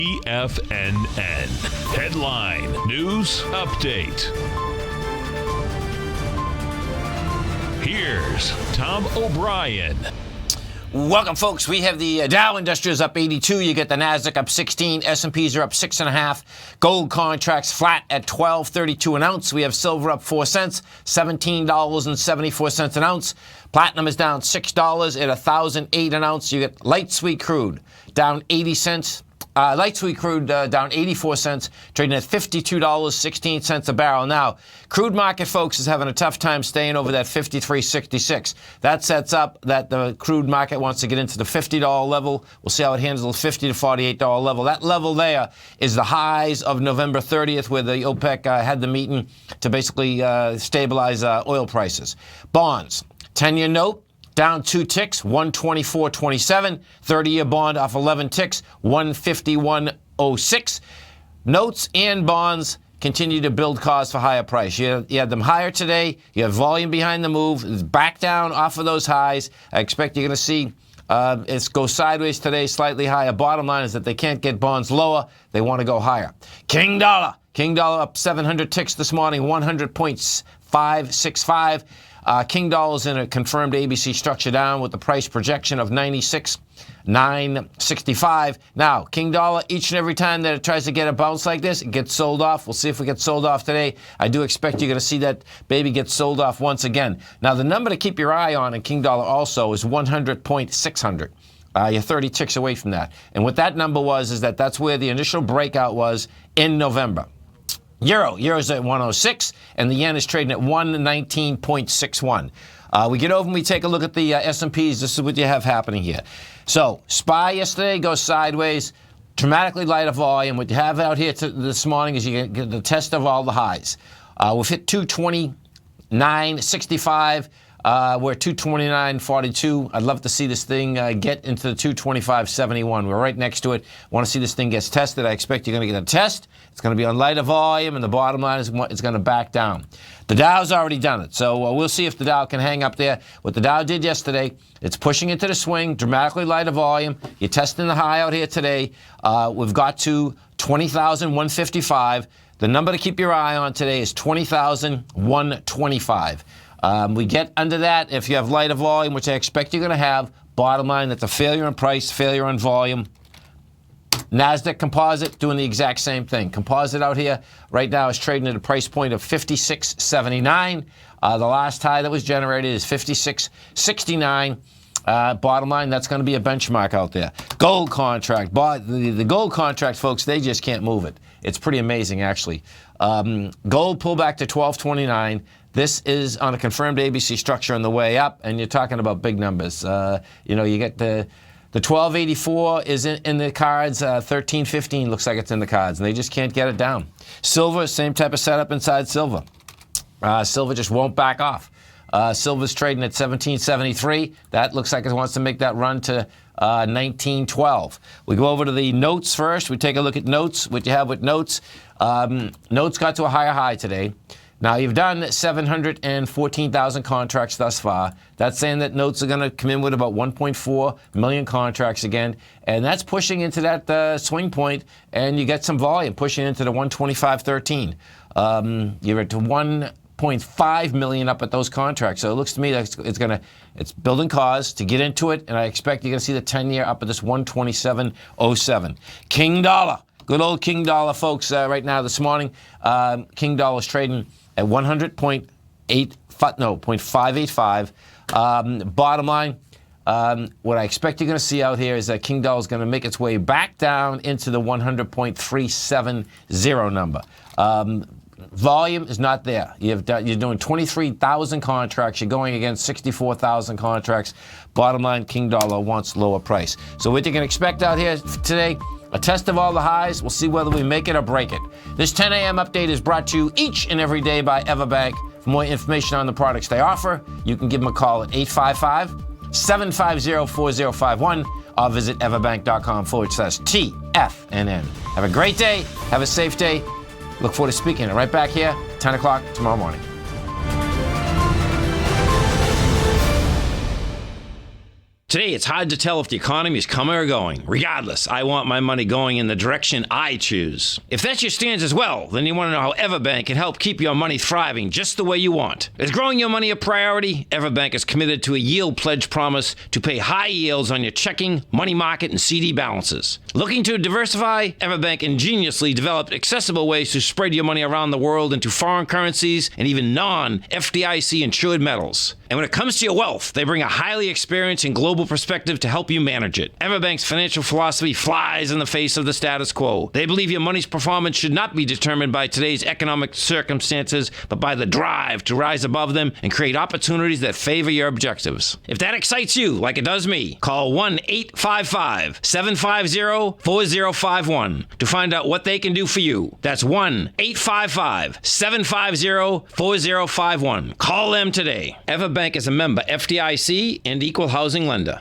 TFNN. Headline News Update. Here's Tom O'Brien. Welcome, folks. We have the Dow Industrials up 82. You get the Nasdaq up 16. S&Ps are up 6.5. Gold contracts flat at $12.32 an ounce. We have silver up 4 cents, $17.74 an ounce. Platinum is down $6 at $1,008 an ounce. You get light sweet crude down 80 cents. Light sweet crude down 84 cents, trading at $52.16 a barrel. Now, crude market, folks, is having a tough time staying over that $53.66. That sets up that the crude market wants to get into the $50 level. We'll see how it handles the $50 to $48 level. That level there is the highs of November 30th, where the OPEC had the meeting to basically stabilize oil prices. Bonds, 10-year note, down 2 ticks, 124.27. 30-year bond off 11 ticks, 151.06. Notes and bonds continue to build cause for higher price. You had them higher today. You have volume behind the move. It's back down off of those highs. I expect you're going to see it go sideways today, slightly higher. Bottom line is that they can't get bonds lower. They want to go higher. King dollar. King dollar up 700 ticks this morning, 100.565. King dollar's in a confirmed ABC structure down with the price projection of 96.965. Now, King dollar, each and every time that it tries to get a bounce like this, it gets sold off. We'll see if we get sold off today. I do expect you're going to see that baby get sold off once again. Now, the number to keep your eye on in King dollar also is 100.600. You're 30 ticks away from that. And what that number was is that's where the initial breakout was in November. Euro's at 106, and the yen is trading at 119.61. We get over and we take a look at the S&Ps. This is what you have happening here. So, SPY yesterday goes sideways, dramatically lighter volume. What you have out here this morning is you get the test of all the highs. We've hit 229.65. We're at 229.42. I'd love to see this thing get into the 225.71. We're right next to it. Want to see this thing gets tested. I expect you're going to get a test. It's going to be on lighter volume, and the bottom line is it's going to back down. The Dow's already done it, so we'll see if the Dow can hang up there. What the Dow did yesterday, it's pushing into the swing, dramatically lighter volume. You're testing the high out here today. We've got to 20,155. The number to keep your eye on today is 20,125. We get under that if you have lighter volume, which I expect you're going to have. Bottom line, that's a failure in price, failure in volume. Nasdaq Composite doing the exact same thing. Composite out here right now is trading at a price point of 56.79. The last high that was generated is 56.69. Bottom line, that's going to be a benchmark out there. Gold contract. The gold contract, folks, they just can't move it. It's pretty amazing, actually. Gold pulled back to 1229. This is on a confirmed ABC structure on the way up, and you're talking about big numbers. You get the 1284 is in the cards. 1315 looks like it's in the cards, and they just can't get it down. Silver, same type of setup inside silver. Silver just won't back off. Silver's trading at 1773. That looks like it wants to make that run to 1912. We go over to the notes first. We take a look at notes, what you have with notes. Notes got to a higher high today. Now, you've done 714,000 contracts thus far. That's saying that notes are going to come in with about 1.4 million contracts again. And that's pushing into that swing point, and you get some volume pushing into the 125.13. You're at 1.5 million up at those contracts. So it looks to me like it's building cause to get into it, and I expect you're going to see the 10-year up at this 127.07. King dollar. Good old King dollar, folks, right now this morning. King dollar is trading at 0.585. Bottom line, what I expect you're going to see out here is that King dollar is going to make its way back down into the 100.370 number. Volume is not there. You're doing 23,000 contracts. You're going against 64,000 contracts. Bottom line, King dollar wants lower price. So what you can expect out here today, a test of all the highs. We'll see whether we make it or break it. This 10 a.m. update is brought to you each and every day by Everbank. For more information on the products they offer, you can give them a call at 855-750-4051 or visit everbank.com/TFNN. Have a great day. Have a safe day. Look forward to speaking. Right back here, 10 o'clock tomorrow morning. Today, it's hard to tell if the economy is coming or going. Regardless, I want my money going in the direction I choose. If that's your stance as well, then you want to know how Everbank can help keep your money thriving just the way you want. Is growing your money a priority? Everbank is committed to a yield pledge promise to pay high yields on your checking, money market, and CD balances. Looking to diversify? Everbank ingeniously developed accessible ways to spread your money around the world into foreign currencies and even non-FDIC insured metals. And when it comes to your wealth, they bring a highly experienced and global perspective to help you manage it. Everbank's financial philosophy flies in the face of the status quo. They believe your money's performance should not be determined by today's economic circumstances, but by the drive to rise above them and create opportunities that favor your objectives. If that excites you, like it does me, call 1-855-750-4051 to find out what they can do for you. That's 1-855-750-4051. Call them today. Everbank is a member FDIC and equal housing lender.